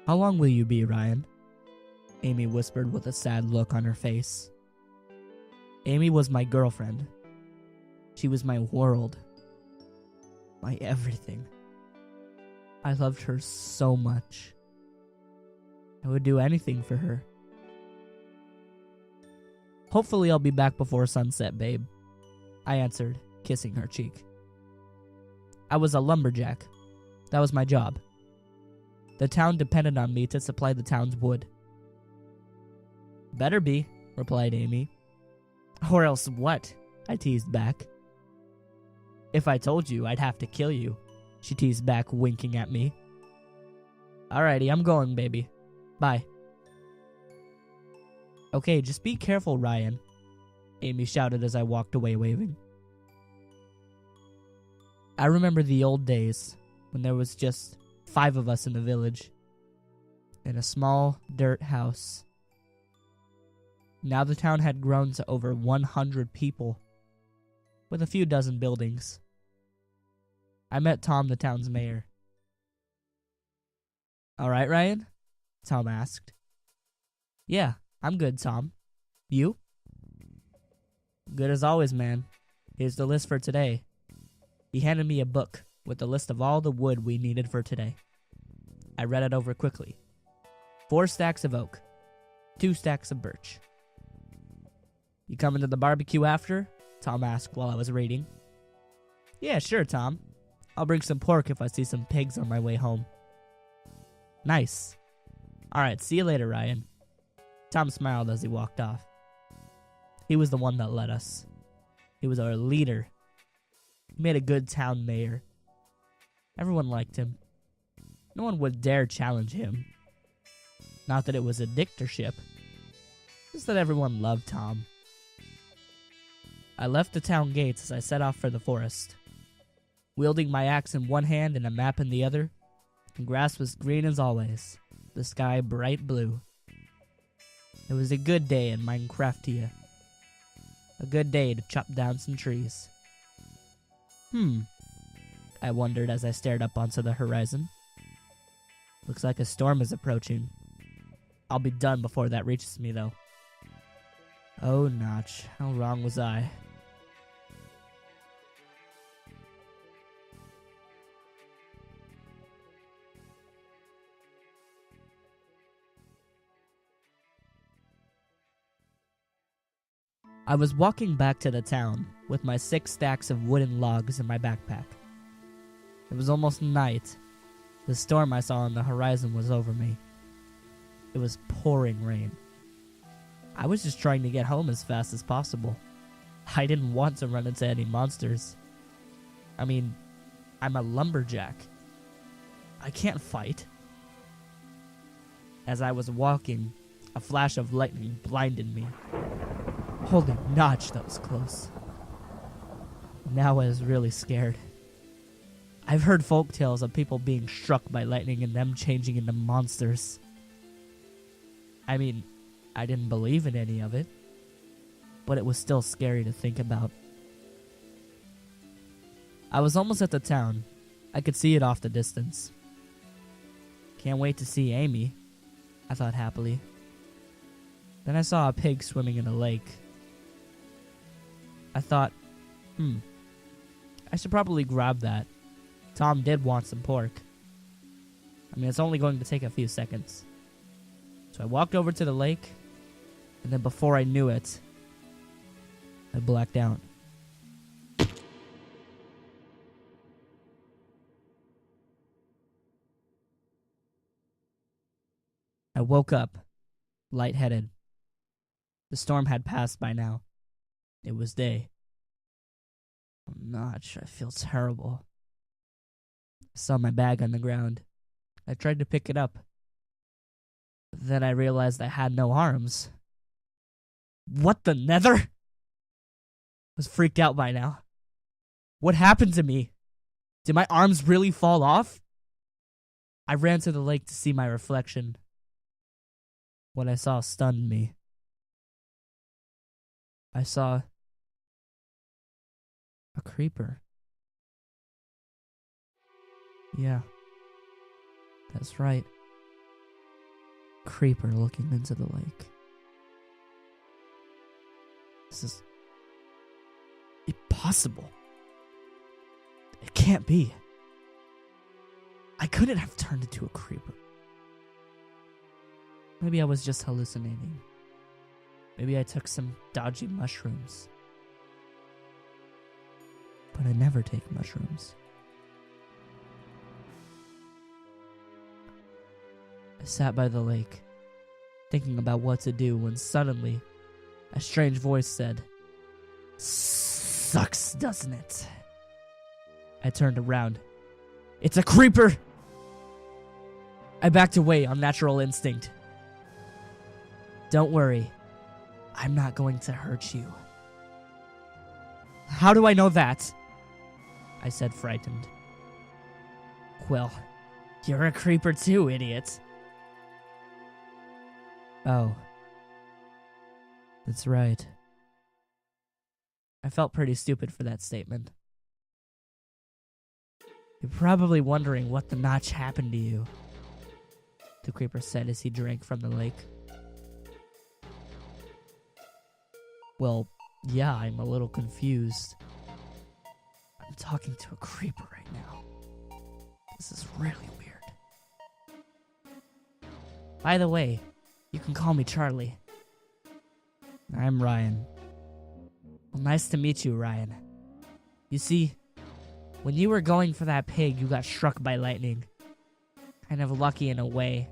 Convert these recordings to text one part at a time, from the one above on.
How long will you be, Ryan? Amy whispered with a sad look on her face. Amy was my girlfriend. She was my world. My everything. I loved her so much. I would do anything for her. Hopefully I'll be back before sunset, babe, I answered, kissing her cheek. I was a lumberjack. That was my job. The town depended on me to supply the town's wood. Better be, replied Amy. Or else what? I teased back. If I told you, I'd have to kill you, she teased back, winking at me. Alrighty, I'm going, baby. Bye. Okay, just be careful, Ryan, Amy shouted as I walked away waving. I remember the old days when there was just 5 of us in the village, in a small dirt house. Now the town had grown to over 100 people, with a few dozen buildings. I met Tom, the town's mayor. All right, Ryan? Tom asked. Yeah, I'm good, Tom. You? Good as always, man. Here's the list for today. He handed me a book with a list of all the wood we needed for today. I read it over quickly. 4 stacks of oak. 2 stacks of birch. You coming to the barbecue after? Tom asked while I was reading. Yeah, sure, Tom. I'll bring some pork if I see some pigs on my way home. Nice. Alright, see you later, Ryan. Tom smiled as he walked off. He was the one that led us. He was our leader. He made a good town mayor. Everyone liked him. No one would dare challenge him. Not that it was a dictatorship. Just that everyone loved Tom. I left the town gates as I set off for the forest. Wielding my axe in one hand and a map in the other, the grass was green as always, the sky bright blue. It was a good day in Minecraftia. A good day to chop down some trees. I wondered as I stared up onto the horizon. Looks like a storm is approaching. I'll be done before that reaches me, though. Oh, Notch, how wrong was I? I was walking back to the town with my 6 stacks of wooden logs in my backpack. It was almost night. The storm I saw on the horizon was over me. It was pouring rain. I was just trying to get home as fast as possible. I didn't want to run into any monsters. I mean, I'm a lumberjack. I can't fight. As I was walking, a flash of lightning blinded me. Holy Notch, that was close. Now I was really scared. I've heard folktales of people being struck by lightning and them changing into monsters. I mean, I didn't believe in any of it, but it was still scary to think about. I was almost at the town. I could see it off the distance. Can't wait to see Amy, I thought happily. Then I saw a pig swimming in a lake. I thought, I should probably grab that. Tom did want some pork. I mean, it's only going to take a few seconds. So I walked over to the lake, and then before I knew it, I blacked out. I woke up, lightheaded. The storm had passed by now. It was day. Oh, Notch, I feel terrible. I saw my bag on the ground. I tried to pick it up. Then I realized I had no arms. What the nether? I was freaked out by now. What happened to me? Did my arms really fall off? I ran to the lake to see my reflection. What I saw stunned me. I saw a creeper. Yeah, that's right. creeper looking into the lake. This is impossible. It can't be. I couldn't have turned into a creeper. Maybe I was just hallucinating. Maybe I took some dodgy mushrooms. But I never take mushrooms. I sat by the lake, thinking about what to do when suddenly a strange voice said, "Sucks, doesn't it?" I turned around. It's a creeper! I backed away on natural instinct. Don't worry, I'm not going to hurt you. How do I know that? I said, frightened. Well, you're a creeper too, idiot. Oh. That's right. I felt pretty stupid for that statement. You're probably wondering what the notch happened to you, the creeper said as he drank from the lake. Well, yeah, I'm a little confused. I'm talking to a creeper right now. This is really weird. By the way, you can call me Charlie. I'm Ryan. Well, nice to meet you, Ryan. You see, when you were going for that pig, you got struck by lightning. Kind of lucky in a way.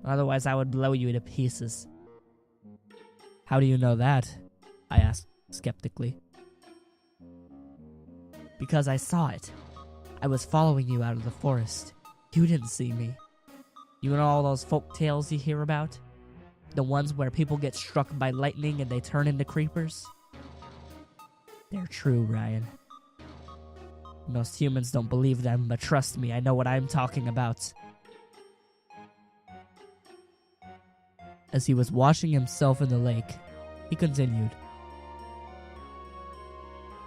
Otherwise, I would blow you to pieces. How do you know that? I asked skeptically. Because I saw it. I was following you out of the forest. You didn't see me. You know all those folk tales you hear about? The ones where people get struck by lightning and they turn into creepers? They're true, Ryan. Most humans don't believe them, but trust me, I know what I'm talking about. As he was washing himself in the lake, he continued.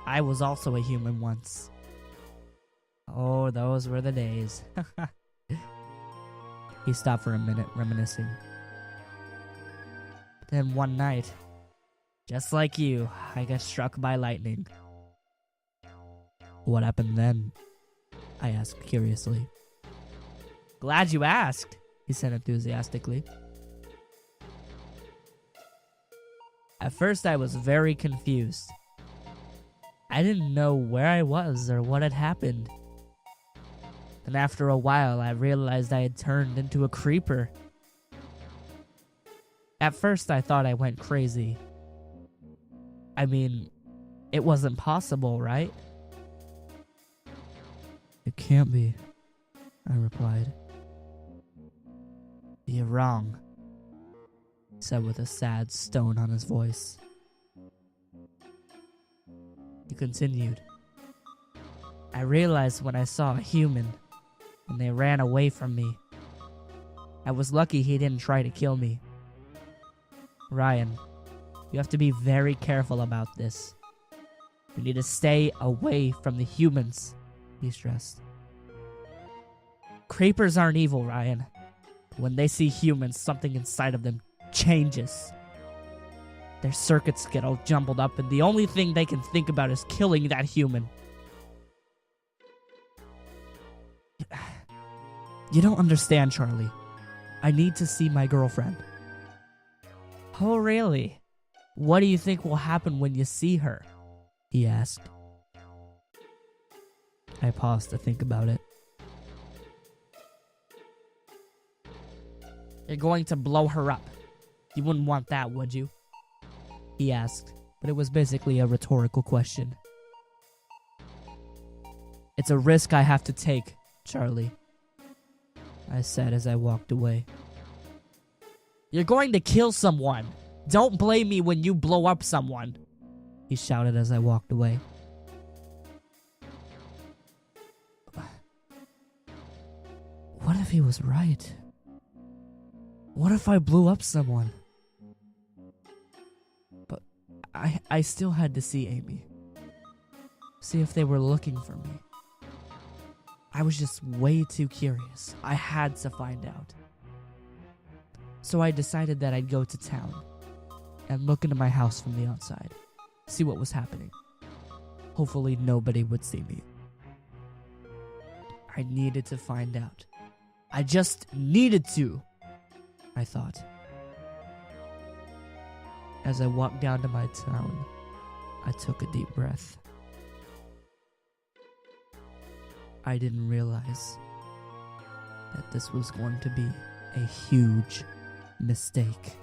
I was also a human once. Oh, those were the days. He stopped for a minute, reminiscing. Then one night, just like you, I got struck by lightning. What happened then? I asked curiously. Glad you asked, he said enthusiastically. At first, I was very confused. I didn't know where I was or what had happened. Then after a while, I realized I had turned into a creeper. At first, I thought I went crazy. I mean, it wasn't possible, right? It can't be, I replied. You're wrong, he said with a sad stone on his voice. He continued. I realized when I saw a human, and they ran away from me. I was lucky he didn't try to kill me. Ryan, you have to be very careful about this. You need to stay away from the humans, he stressed. Creepers aren't evil, Ryan. When they see humans, something inside of them changes. Their circuits get all jumbled up, and the only thing they can think about is killing that human. You don't understand, Charlie. I need to see my girlfriend. Oh, really? What do you think will happen when you see her? He asked. I paused to think about it. You're going to blow her up. You wouldn't want that, would you? He asked, but it was basically a rhetorical question. It's a risk I have to take, Charlie, I said as I walked away. You're going to kill someone. Don't blame me when you blow up someone, he shouted as I walked away. What if he was right? What if I blew up someone? But I still had to see Amy. See if they were looking for me. I was just way too curious. I had to find out. So I decided that I'd go to town and look into my house from the outside, see what was happening. Hopefully nobody would see me. I needed to find out. I just needed to, I thought. As I walked down to my town, I took a deep breath. I didn't realize that this was going to be a huge mistake.